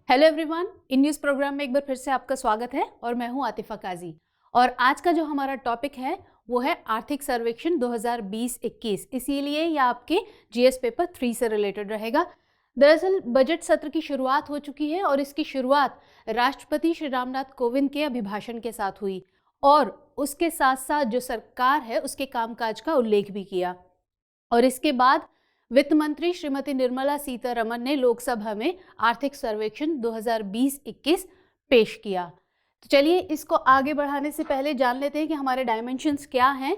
Hello everyone, इन news program में एक बार फिर से आपका स्वागत है और मैं हूं आतिफा काजी। और आज का जो हमारा टॉपिक है वो है आर्थिक सर्वेक्षण 2020-21। इसीलिए यह आपके जीएस पेपर 3 से रिलेटेड रहेगा। दरअसल बजट सत्र की शुरुआत हो चुकी है और इसकी शुरुआत राष्ट्रपति श्री रामनाथ कोविंद के अभिभाषण के साथ हुई और उसके साथ साथ जो सरकार है उसके कामकाज का उल्लेख भी किया। और इसके बाद वित्त मंत्री श्रीमती निर्मला सीतारमण ने लोकसभा में आर्थिक सर्वेक्षण 2020-21 पेश किया। तो चलिए इसको आगे बढ़ाने से पहले जान लेते हैं कि हमारे डायमेंशंस क्या हैं।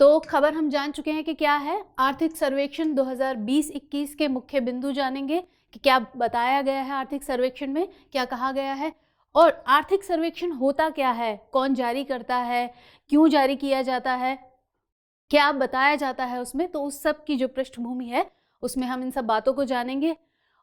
तो खबर हम जान चुके हैं कि क्या है। आर्थिक सर्वेक्षण 2020-21 के मुख्य बिंदु जानेंगे कि क्या बताया गया है आर्थिक सर्वेक्षण में, क्या कहा गया है और आर्थिक सर्वेक्षण होता क्या है, कौन जारी करता है, क्यों जारी किया जाता है, क्या बताया जाता है उसमें। तो उस सब की जो पृष्ठभूमि है उसमें हम इन सब बातों को जानेंगे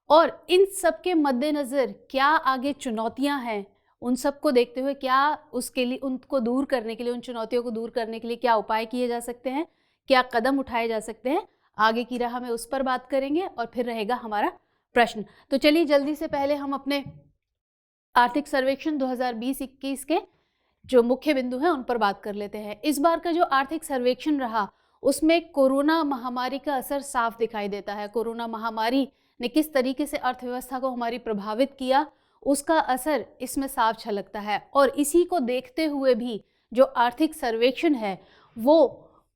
और इन सब के मद्देनज़र क्या आगे चुनौतियां हैं, उन सब को देखते हुए क्या उसके लिए उनको दूर करने के लिए, उन चुनौतियों को दूर करने के लिए क्या उपाय किए जा सकते हैं, क्या कदम उठाए जा सकते हैं, आगे की राह में उस पर बात करेंगे और फिर रहेगा हमारा प्रश्न। तो चलिए जल्दी से पहले हम अपने आर्थिक सर्वेक्षण 2020-21 के जो मुख्य बिंदु हैं उन पर बात कर लेते हैं। इस बार का जो आर्थिक सर्वेक्षण रहा उसमें कोरोना महामारी का असर साफ दिखाई देता है। कोरोना महामारी ने किस तरीके से अर्थव्यवस्था को हमारी प्रभावित किया उसका असर इसमें साफ झलकता है। और इसी को देखते हुए भी जो आर्थिक सर्वेक्षण है वो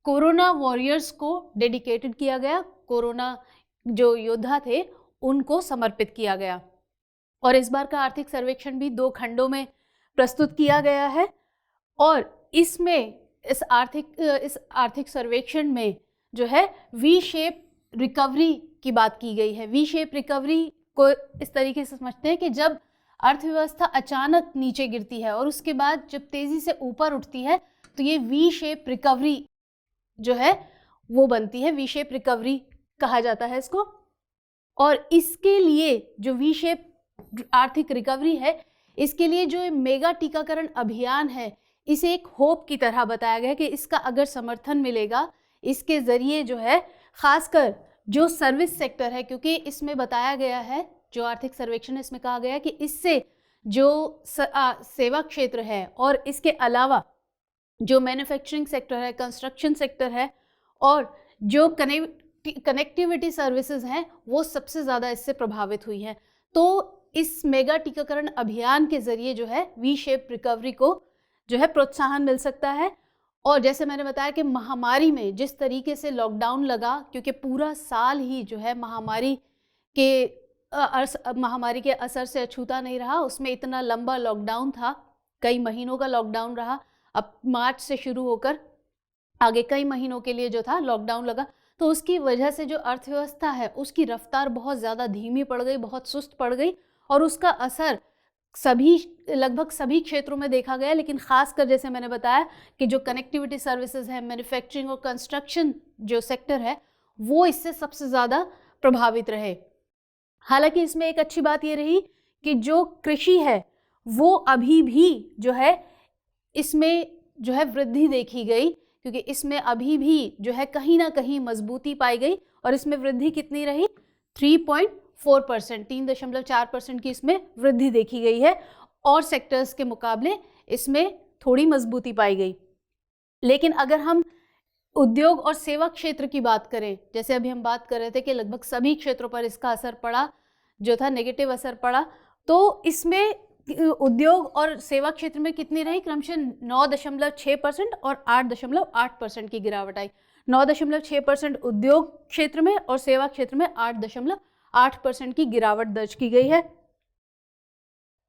कोरोना वॉरियर्स को डेडिकेटेड किया गया, कोरोना जो योद्धा थे उनको समर्पित किया गया। और इस बार का आर्थिक सर्वेक्षण भी 2 खंडों में प्रस्तुत किया गया है और इसमें इस आर्थिक सर्वेक्षण में जो है वी शेप रिकवरी की बात की गई है। वी शेप रिकवरी को इस तरीके से समझते हैं कि जब अर्थव्यवस्था अचानक नीचे गिरती है और उसके बाद जब तेजी से ऊपर उठती है तो ये वी शेप रिकवरी जो है वो बनती है। वी शेप रिकवरी कहा जाता है इसको। और इसके लिए जो वी शेप आर्थिक रिकवरी है, इसके लिए जो मेगा टीकाकरण अभियान है इसे एक होप की तरह बताया गया है कि इसका अगर समर्थन मिलेगा, इसके ज़रिए जो है खासकर जो सर्विस सेक्टर है, क्योंकि इसमें बताया गया है जो आर्थिक सर्वेक्षण है इसमें कहा गया है कि इससे जो सेवा क्षेत्र है और इसके अलावा जो मैन्युफैक्चरिंग सेक्टर है, कंस्ट्रक्शन सेक्टर है और जो कनेक्टिविटी सर्विसेज हैं वो सबसे ज़्यादा इससे प्रभावित हुई हैं। तो इस मेगा टीकाकरण अभियान के ज़रिए जो है वी शेप रिकवरी को जो है प्रोत्साहन मिल सकता है। और जैसे मैंने बताया कि महामारी में जिस तरीके से लॉकडाउन लगा, क्योंकि पूरा साल ही जो है महामारी के असर से अछूता नहीं रहा, उसमें इतना लंबा लॉकडाउन था, कई महीनों का लॉकडाउन रहा। अब मार्च से शुरू होकर आगे कई महीनों के लिए जो था लॉकडाउन लगा, तो उसकी वजह से जो अर्थव्यवस्था है उसकी रफ्तार बहुत ज़्यादा धीमी पड़ गई, बहुत सुस्त पड़ गई और उसका असर लगभग सभी क्षेत्रों में देखा गया। लेकिन खासकर जैसे मैंने बताया कि जो कनेक्टिविटी सर्विसेज है, मैन्युफैक्चरिंग और कंस्ट्रक्शन जो सेक्टर है वो इससे सबसे ज़्यादा प्रभावित रहे। हालांकि इसमें एक अच्छी बात ये रही कि जो कृषि है वो अभी भी जो है इसमें जो है वृद्धि देखी गई, क्योंकि इसमें अभी भी जो है कहीं ना कहीं मजबूती पाई गई और इसमें वृद्धि कितनी रही, 3.4%, 3.4% की इसमें वृद्धि देखी गई है और सेक्टर्स के मुकाबले इसमें थोड़ी मजबूती पाई गई। लेकिन अगर हम उद्योग और सेवा क्षेत्र की बात करें, जैसे अभी हम बात कर रहे थे कि लगभग सभी क्षेत्रों पर इसका असर पड़ा, जो था नेगेटिव असर पड़ा, तो इसमें उद्योग और सेवा क्षेत्र में कितनी रही, क्रमशः 9.6% और 8.8% की गिरावट आई। 9.6% उद्योग क्षेत्र में और सेवा क्षेत्र में 8.8% की गिरावट दर्ज की गई है।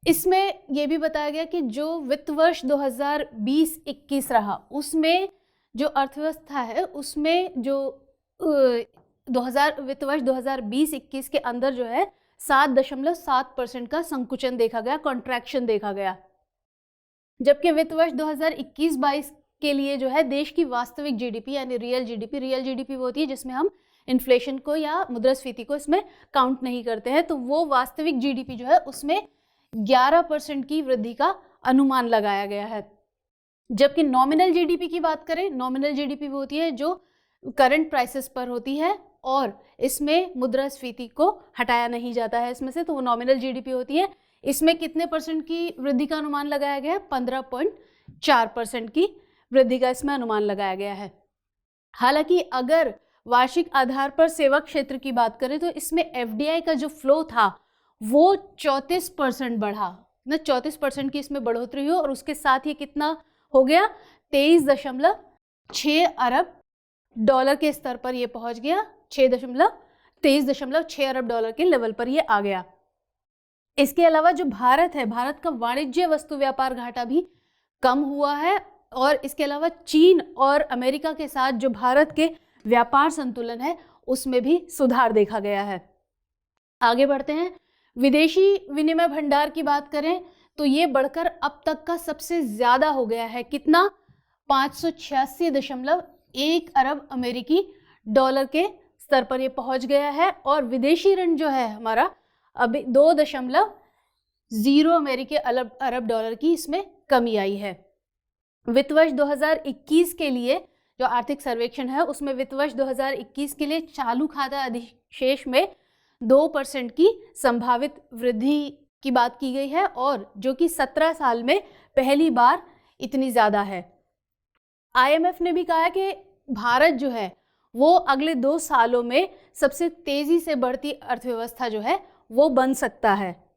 इसमें यह भी बताया गया कि जो वित्त वर्ष 2020-21 रहा उसमें जो अर्थव्यवस्था है उसमें जो वित्त वर्ष 2020-21 के अंदर जो है 7.7% का संकुचन देखा गया, कॉन्ट्रैक्शन देखा गया। जबकि वित्त वर्ष 2021-22 के लिए जो है देश की वास्तविक जीडीपी यानी रियल जीडीपी वो होती है जिसमें हम इन्फ्लेशन को या मुद्रास्फीति को इसमें काउंट नहीं करते हैं, तो वो वास्तविक जीडीपी जो है उसमें 11% की वृद्धि का अनुमान लगाया गया है। जबकि नॉमिनल जीडीपी की बात करें, नॉमिनल जीडीपी वो होती है जो करंट प्राइसेस पर होती है और इसमें मुद्रास्फीति को हटाया नहीं जाता है इसमें से, तो वो नॉमिनल जीडीपी होती है। इसमें कितने परसेंट की वृद्धि का अनुमान लगाया गया है? 15.4% की वृद्धि का इसमें अनुमान लगाया गया है। हालांकि अगर वार्षिक आधार पर सेवा क्षेत्र की बात करें तो इसमें एफडीआई का जो फ्लो था वो 34% बढ़ा ना, 34% की इसमें बढ़ोतरी हुई और उसके साथ ही कितना हो गया? 23.6 अरब डॉलर के स्तर पर ये पहुंच गया। 23.6 अरब डॉलर के लेवल पर ये आ गया। इसके अलावा जो भारत है, भारत का वाणिज्य वस्तु व्यापार घाटा भी कम हुआ है और इसके अलावा चीन और अमेरिका के साथ जो भारत के व्यापार संतुलन है उसमें भी सुधार देखा गया है। आगे बढ़ते हैं। विदेशी विनिमय भंडार की बात करें तो ये बढ़कर अब तक का सबसे ज्यादा हो गया है। कितना? 586.1 अरब अमेरिकी डॉलर के स्तर पर ये पहुंच गया है और विदेशी ऋण जो है हमारा अभी 2.0 अमेरिकी अरब डॉलर की इसमें कमी आई है। वित्त वर्ष 2021 के लिए जो आर्थिक सर्वेक्षण है उसमें वित्त वर्ष 2021 के लिए चालू खाता अधिशेष में 2% की संभावित वृद्धि की बात की गई है और जो कि 17 साल में पहली बार इतनी ज्यादा है। आईएमएफ ने भी कहा है कि भारत जो है वो अगले 2 सालों में सबसे तेजी से बढ़ती अर्थव्यवस्था जो है वो बन सकता है।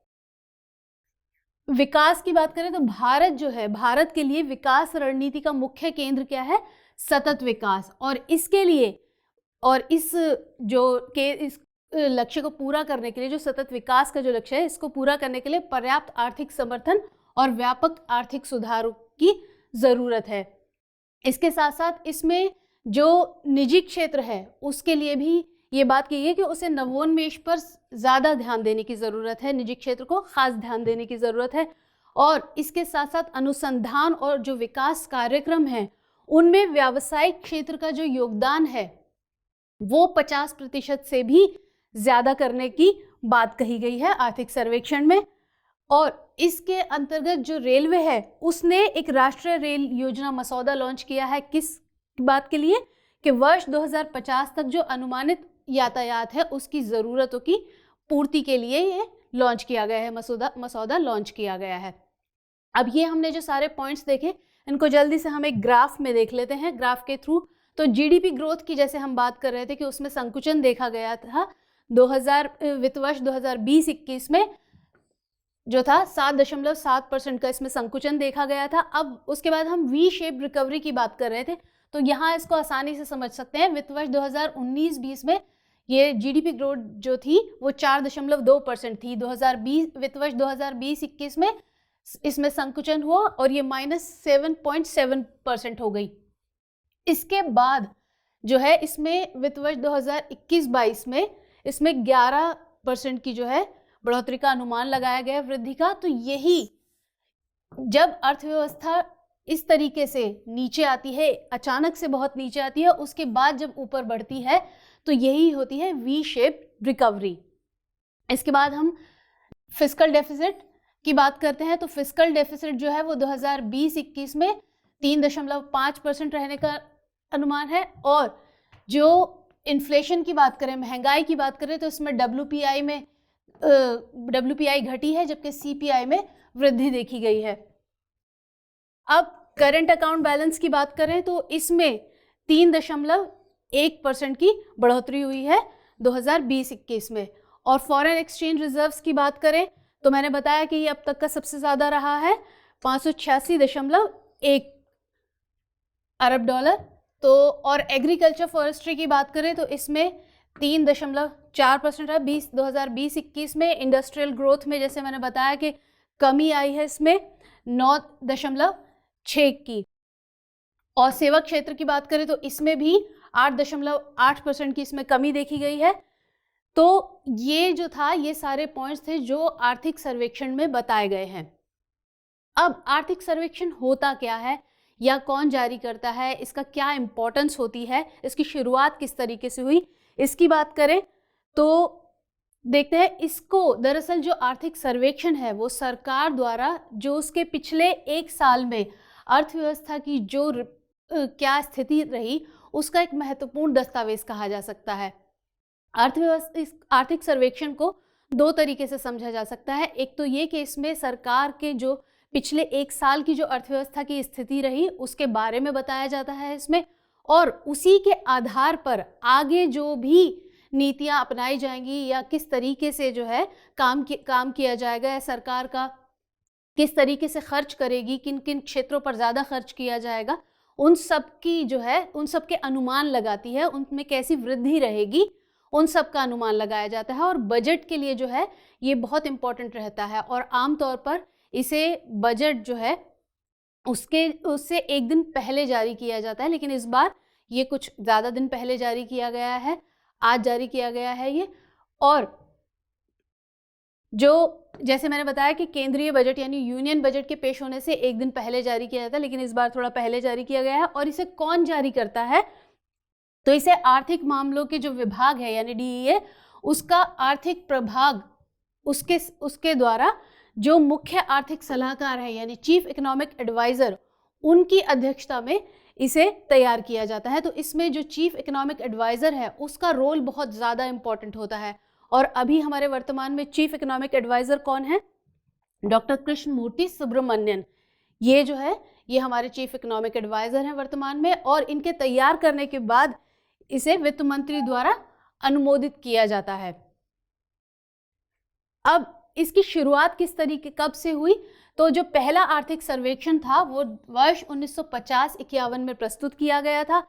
विकास की बात करें तो भारत जो है, भारत के लिए विकास रणनीति का मुख्य केंद्र क्या है? सतत विकास। और इसके लिए और इस लक्ष्य को पूरा करने के लिए, जो सतत विकास का जो लक्ष्य है इसको पूरा करने के लिए पर्याप्त आर्थिक समर्थन और व्यापक आर्थिक सुधारों की जरूरत है। इसके साथ साथ इसमें जो निजी क्षेत्र है उसके लिए भी ये बात की है कि उसे नवोन्मेष पर ज़्यादा ध्यान देने की ज़रूरत है, निजी क्षेत्र को खास ध्यान देने की ज़रूरत है। और इसके साथ साथ अनुसंधान और जो विकास कार्यक्रम हैं उनमें व्यावसायिक क्षेत्र का जो योगदान है वो 50% से भी ज़्यादा करने की बात कही गई है आर्थिक सर्वेक्षण में। और इसके अंतर्गत जो रेलवे है उसने एक राष्ट्रीय रेल योजना मसौदा लॉन्च किया है। किस बात के लिए? कि वर्ष 2050 तक जो अनुमानित यातायात है उसकी ज़रूरतों की पूर्ति के लिए ये लॉन्च किया गया है, मसौदा लॉन्च किया गया है। अब ये हमने जो सारे पॉइंट्स देखे इनको जल्दी से हम एक ग्राफ में देख लेते हैं, ग्राफ के थ्रू। तो जीडीपी ग्रोथ की जैसे हम बात कर रहे थे कि उसमें संकुचन देखा गया था। वित्त वर्ष 2020-21 में जो था 7.7% का इसमें संकुचन देखा गया था। अब उसके बाद हम वी शेप रिकवरी की बात कर रहे थे, तो यहाँ इसको आसानी से समझ सकते हैं। वित्त वर्ष 2019-20 में ये जीडीपी ग्रोथ जो थी वो 4.2% थी। वित्त वर्ष 2020-21 में इसमें संकुचन हुआ और ये -7.7% हो गई। इसके बाद जो है इसमें वित्त वर्ष 2021-22 में इसमें 11% की जो है बढ़ोतरी का अनुमान लगाया गया वृद्धि का। तो यही जब अर्थव्यवस्था इस तरीके से नीचे आती है, अचानक से बहुत नीचे आती है, उसके बाद जब ऊपर बढ़ती है तो यही होती है वी शेप रिकवरी। इसके बाद हम फिस्कल डेफिसिट की बात करते हैं। तो फिस्कल डेफिसिट जो है वो 2020-21 में 3.5% रहने का अनुमान है। और जो इन्फ्लेशन की बात करें, महंगाई की बात करें, तो इसमें WPI घटी है जबकि CPI में वृद्धि देखी गई है। अब करंट अकाउंट बैलेंस की बात करें तो इसमें 3.1% की बढ़ोतरी हुई है 2020-21 में। और फॉरेन एक्सचेंज रिजर्व्स की बात करें तो मैंने बताया कि ये अब तक का सबसे ज़्यादा रहा है 586.1 अरब डॉलर। तो और एग्रीकल्चर फॉरेस्ट्री की बात करें तो इसमें 3.4% है 2020-21 में। इंडस्ट्रियल ग्रोथ में जैसे मैंने बताया कि कमी आई है इसमें 9.6 की। और सेवा क्षेत्र की बात करें तो इसमें भी 8.8% की इसमें कमी देखी गई है। तो ये जो था ये सारे पॉइंट्स थे जो आर्थिक सर्वेक्षण में बताए गए हैं। अब आर्थिक सर्वेक्षण होता क्या है या कौन जारी करता है, इसका क्या इंपॉर्टेंस होती है, इसकी शुरुआत किस तरीके से हुई, इसकी बात करें तो देखते हैं। इसको दरअसल जो आर्थिक सर्वेक्षण है वो सरकार द्वारा जो उसके पिछले 1 साल में अर्थव्यवस्था की जो क्या स्थिति रही उसका एक महत्वपूर्ण दस्तावेज कहा जा सकता है। अर्थव्यवस्था, इस आर्थिक सर्वेक्षण को दो तरीके से समझा जा सकता है। एक तो ये कि इसमें सरकार के जो पिछले एक साल की जो अर्थव्यवस्था की स्थिति रही उसके बारे में बताया जाता है इसमें, और उसी के आधार पर आगे जो भी नीतियां अपनाई जाएंगी या किस तरीके से जो है काम किया जाएगा, या सरकार का किस तरीके से खर्च करेगी, किन किन क्षेत्रों पर ज़्यादा खर्च किया जाएगा, उन सब की जो है उन सब के अनुमान लगाती है, उनमें कैसी वृद्धि रहेगी उन सब का अनुमान लगाया जाता है। और बजट के लिए जो है ये बहुत इम्पोर्टेंट रहता है, और आमतौर पर इसे बजट जो है उससे एक दिन पहले जारी किया जाता है, लेकिन इस बार ये कुछ ज़्यादा दिन पहले जारी किया गया है, आज जारी किया गया है ये। और जो जैसे मैंने बताया कि केंद्रीय बजट यानी यूनियन बजट के पेश होने से एक दिन पहले जारी किया जाता है, लेकिन इस बार थोड़ा पहले जारी किया गया है। और इसे कौन जारी करता है, तो इसे आर्थिक मामलों के जो विभाग है यानी DEA, उसका आर्थिक प्रभाग, उसके द्वारा जो मुख्य आर्थिक सलाहकार है यानी चीफ इकोनॉमिक एडवाइजर, उनकी अध्यक्षता में इसे तैयार किया जाता है। तो इसमें जो चीफ इकोनॉमिक एडवाइजर है उसका रोल बहुत ज़्यादा इम्पॉर्टेंट होता है। और अभी हमारे वर्तमान में चीफ इकोनॉमिक एडवाइजर कौन है? डॉक्टर कृष्णमूर्ति सुब्रमण्यन। ये जो है ये हमारे चीफ इकोनॉमिक एडवाइजर हैं वर्तमान में, और इनके तैयार करने के बाद इसे वित्त मंत्री द्वारा अनुमोदित किया जाता है। अब इसकी शुरुआत किस तरीके कब से हुई, तो जो पहला आर्थिक सर्वेक्षण था वो वर्ष 1950-51 में प्रस्तुत किया गया था,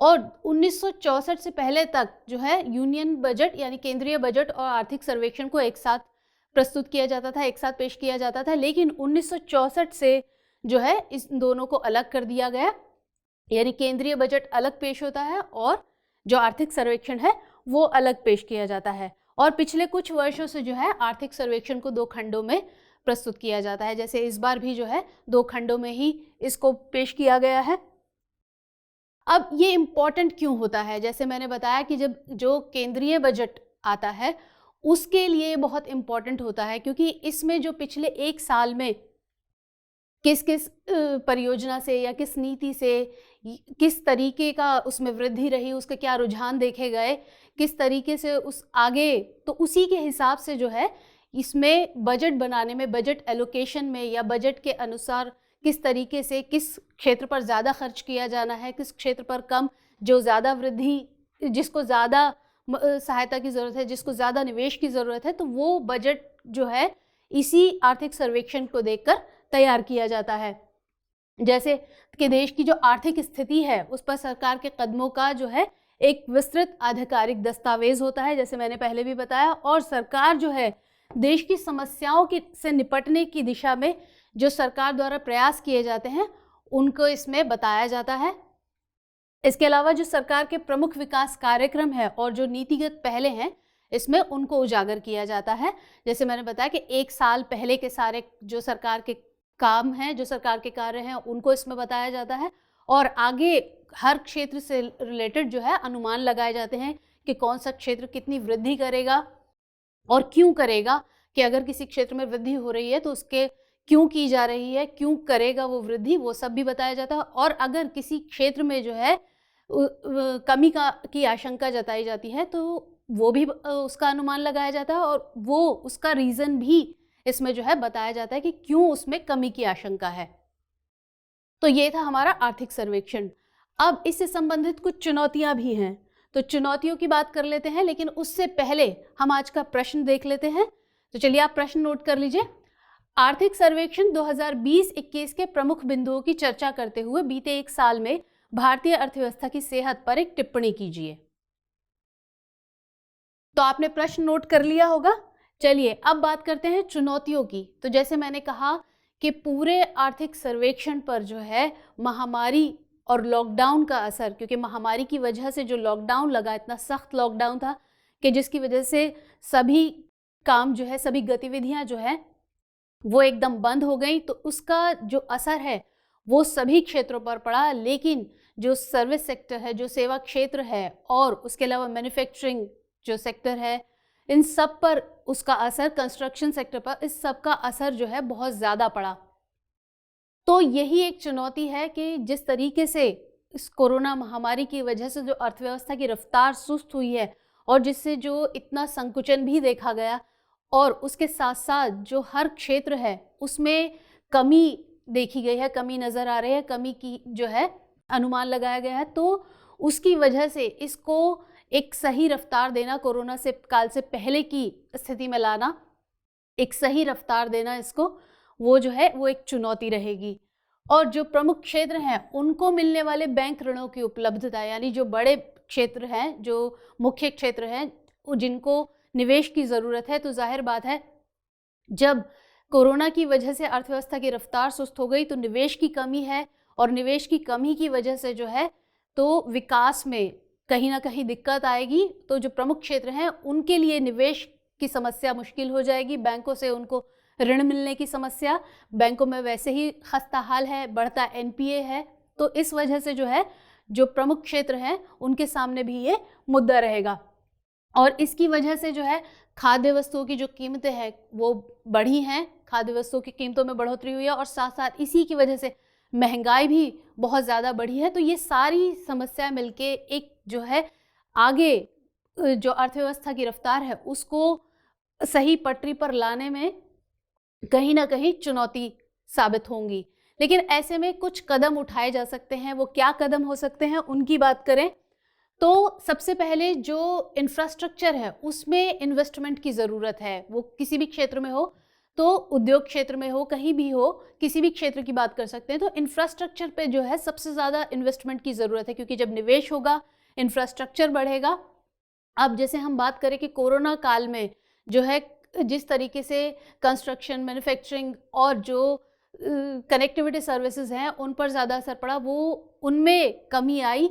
और 1964 से पहले तक जो है यूनियन बजट यानी केंद्रीय बजट और आर्थिक सर्वेक्षण को एक साथ प्रस्तुत किया जाता था, एक साथ पेश किया जाता था। लेकिन 1964 से जो है इस दोनों को अलग कर दिया गया, यानी केंद्रीय बजट अलग पेश होता है और जो आर्थिक सर्वेक्षण है वो अलग पेश किया जाता है। और पिछले कुछ वर्षों से जो है आर्थिक सर्वेक्षण को 2 खंडों में प्रस्तुत किया जाता है, जैसे इस बार भी जो है 2 खंडों में ही इसको पेश किया गया है। अब ये इम्पॉर्टेंट क्यों होता है? जैसे मैंने बताया कि जब जो केंद्रीय बजट आता है उसके लिए बहुत इम्पॉर्टेंट होता है, क्योंकि इसमें जो पिछले एक साल में किस किस परियोजना से या किस नीति से किस तरीके का उसमें वृद्धि रही, उसके क्या रुझान देखे गए, किस तरीके से उस आगे, तो उसी के हिसाब से जो है इसमें बजट बनाने में, बजट एलोकेशन में या बजट के अनुसार किस तरीके से किस क्षेत्र पर ज़्यादा खर्च किया जाना है, किस क्षेत्र पर कम, जो ज़्यादा वृद्धि, जिसको ज़्यादा सहायता की ज़रूरत है, जिसको ज़्यादा निवेश की ज़रूरत है, तो वो बजट जो है इसी आर्थिक सर्वेक्षण को देखकर तैयार किया जाता है। जैसे कि देश की जो आर्थिक स्थिति है उस पर सरकार के कदमों का जो है एक विस्तृत आधिकारिक दस्तावेज होता है, जैसे मैंने पहले भी बताया। और सरकार जो है देश की समस्याओं से निपटने की दिशा में जो सरकार द्वारा प्रयास किए जाते हैं उनको इसमें बताया जाता है। इसके अलावा जो सरकार के प्रमुख विकास कार्यक्रम है और जो नीतिगत पहले हैं इसमें उनको उजागर किया जाता है। जैसे मैंने बताया कि एक साल पहले के सारे जो सरकार के काम हैं, जो सरकार के कार्य हैं, उनको इसमें बताया जाता है। और आगे हर क्षेत्र से रिलेटेड जो है अनुमान लगाए जाते हैं कि कौन सा क्षेत्र कितनी वृद्धि करेगा और क्यों करेगा, कि अगर किसी क्षेत्र में वृद्धि हो रही है तो उसके क्यों की जा रही है, क्यों करेगा वो वृद्धि, वो सब भी बताया जाता है। और अगर किसी क्षेत्र में जो है कमी की आशंका जताई जाती है तो वो भी उसका अनुमान लगाया जाता है, और वो उसका रीज़न भी इसमें जो है बताया जाता है कि क्यों उसमें कमी की आशंका है। तो ये था हमारा आर्थिक सर्वेक्षण। अब इससे संबंधित कुछ चुनौतियां भी हैं, तो चुनौतियों की बात कर लेते हैं, लेकिन उससे पहले हम आज का प्रश्न देख लेते हैं। तो चलिए आप प्रश्न नोट कर लीजिए। आर्थिक सर्वेक्षण 2020-21 के प्रमुख बिंदुओं की चर्चा करते हुए बीते एक साल में भारतीय अर्थव्यवस्था की सेहत पर एक टिप्पणी कीजिए। तो आपने प्रश्न नोट कर लिया होगा। चलिए अब बात करते हैं चुनौतियों की। तो जैसे मैंने कहा कि पूरे आर्थिक सर्वेक्षण पर जो है महामारी और लॉकडाउन का असर, क्योंकि महामारी की वजह से जो लॉकडाउन लगा, इतना सख्त लॉकडाउन था कि जिसकी वजह से सभी काम जो है, सभी गतिविधियां जो है वो एकदम बंद हो गई। तो उसका जो असर है वो सभी क्षेत्रों पर पड़ा, लेकिन जो सर्विस सेक्टर है, जो सेवा क्षेत्र है, और उसके अलावा मैन्युफैक्चरिंग जो सेक्टर है, इन सब पर उसका असर, कंस्ट्रक्शन सेक्टर पर, इस सब का असर जो है बहुत ज़्यादा पड़ा। तो यही एक चुनौती है कि जिस तरीके से इस कोरोना महामारी की वजह से जो अर्थव्यवस्था की रफ्तार सुस्त हुई है और जिससे जो इतना संकुचन भी देखा गया और उसके साथ साथ जो हर क्षेत्र है उसमें कमी देखी गई है, कमी नज़र आ रही है, कमी की जो है अनुमान लगाया गया है, तो उसकी वजह से इसको एक सही रफ्तार देना, कोरोना से काल से पहले की स्थिति में लाना, एक सही रफ्तार देना इसको, वो जो है वो एक चुनौती रहेगी। और जो प्रमुख क्षेत्र हैं उनको मिलने वाले बैंक ऋणों की उपलब्धता, यानी जो बड़े क्षेत्र हैं, जो मुख्य क्षेत्र हैं, जिनको निवेश की ज़रूरत है, तो जाहिर बात है जब कोरोना की वजह से अर्थव्यवस्था की रफ्तार सुस्त हो गई तो निवेश की कमी है, और निवेश की कमी की वजह से जो है तो विकास में कहीं ना कहीं दिक्कत आएगी। तो जो प्रमुख क्षेत्र हैं उनके लिए निवेश की समस्या मुश्किल हो जाएगी, बैंकों से उनको ऋण मिलने की समस्या, बैंकों में वैसे ही खस्ता हाल है, बढ़ता एनपीए है, तो इस वजह से जो है जो प्रमुख क्षेत्र हैं उनके सामने भी ये मुद्दा रहेगा। और इसकी वजह से जो है खाद्य वस्तुओं की जो कीमतें हैं वो बढ़ी हैं, खाद्य वस्तुओं की कीमतों में बढ़ोतरी हुई है, और साथ साथ इसी की वजह से महंगाई भी बहुत ज़्यादा बढ़ी है। तो ये सारी समस्या मिलके एक जो है आगे जो अर्थव्यवस्था की रफ्तार है उसको सही पटरी पर लाने में कहीं ना कहीं चुनौती साबित होंगी। लेकिन ऐसे में कुछ कदम उठाए जा सकते हैं। वो क्या कदम हो सकते हैं उनकी बात करें तो सबसे पहले जो इंफ्रास्ट्रक्चर है उसमें इन्वेस्टमेंट की ज़रूरत है। वो किसी भी क्षेत्र में हो, तो उद्योग क्षेत्र में हो, कहीं भी हो, किसी भी क्षेत्र की बात कर सकते हैं, तो इंफ्रास्ट्रक्चर पे जो है सबसे ज़्यादा इन्वेस्टमेंट की ज़रूरत है, क्योंकि जब निवेश होगा इंफ्रास्ट्रक्चर बढ़ेगा। अब जैसे हम बात करें कि कोरोना काल में जो है जिस तरीके से कंस्ट्रक्शन, मैन्युफैक्चरिंग और जो कनेक्टिविटी सर्विसेज हैं उन पर ज़्यादा असर पड़ा, वो उनमें कमी आई।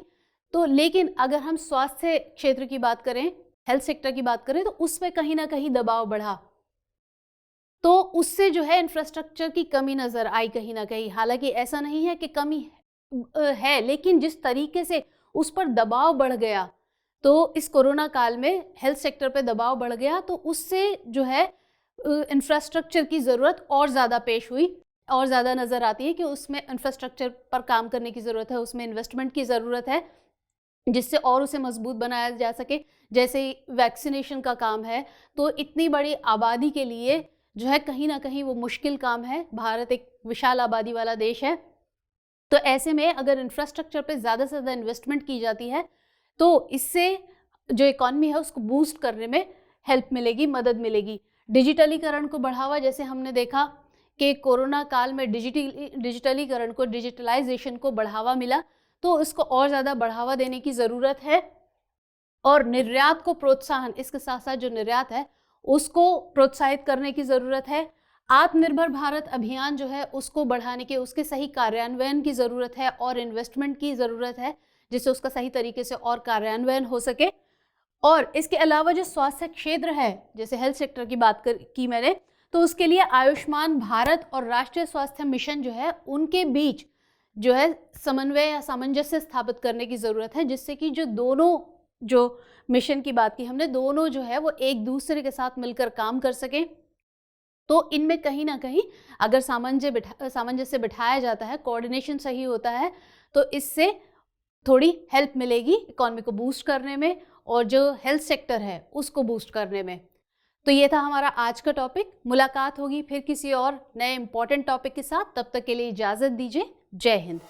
तो लेकिन अगर हम स्वास्थ्य क्षेत्र की बात करें, हेल्थ सेक्टर की बात करें, तो उसमें कहीं ना कहीं दबाव बढ़ा, तो उससे जो है इंफ्रास्ट्रक्चर की कमी नज़र आई कहीं ना कहीं। हालांकि ऐसा नहीं है कि कमी है, लेकिन जिस तरीके से उस पर दबाव बढ़ गया, तो इस कोरोना काल में हेल्थ सेक्टर पे दबाव बढ़ गया, तो उससे जो है इंफ्रास्ट्रक्चर की ज़रूरत और ज़्यादा पेश हुई, और ज़्यादा नज़र आती है कि उसमें इंफ्रास्ट्रक्चर पर काम करने की ज़रूरत है, उसमें इन्वेस्टमेंट की ज़रूरत है, जिससे और उसे मजबूत बनाया जा सके। जैसे वैक्सीनेशन का काम है, तो इतनी बड़ी आबादी के लिए जो है कहीं ना कहीं वो मुश्किल काम है। भारत एक विशाल आबादी वाला देश है, तो ऐसे में अगर इंफ्रास्ट्रक्चर पे ज़्यादा से ज़्यादा इन्वेस्टमेंट की जाती है तो इससे जो इकॉनमी है उसको बूस्ट करने में हेल्प मिलेगी, मदद मिलेगी। डिजिटलीकरण को बढ़ावा, जैसे हमने देखा कि कोरोना काल में डिजिटलीकरण को, डिजिटलाइजेशन को बढ़ावा मिला, तो इसको और ज़्यादा बढ़ावा देने की ज़रूरत है। और निर्यात को प्रोत्साहन, इसके साथ साथ जो निर्यात है उसको प्रोत्साहित करने की ज़रूरत है। आत्मनिर्भर भारत अभियान जो है उसको बढ़ाने के, उसके सही कार्यान्वयन की ज़रूरत है और इन्वेस्टमेंट की ज़रूरत है, जिससे उसका सही तरीके से और कार्यान्वयन हो सके। और इसके अलावा जो स्वास्थ्य क्षेत्र है, जैसे हेल्थ सेक्टर की बात की मैंने, तो उसके लिए आयुष्मान भारत और राष्ट्रीय स्वास्थ्य मिशन जो है उनके बीच जो है समन्वय या सामंजस्य स्थापित करने की ज़रूरत है, जिससे कि जो दोनों, जो मिशन की बात की हमने, दोनों जो है वो एक दूसरे के साथ मिलकर काम कर सकें। तो इनमें कहीं ना कहीं अगर सामंजस्य बिठाया जाता है, कोऑर्डिनेशन सही होता है, तो इससे थोड़ी हेल्प मिलेगी इकॉनमी को बूस्ट करने में और जो हेल्थ सेक्टर है उसको बूस्ट करने में। तो ये था हमारा आज का टॉपिक। मुलाकात होगी फिर किसी और नए इंपॉर्टेंट टॉपिक के साथ, तब तक के लिए इजाज़त दीजिए। जय हिंद।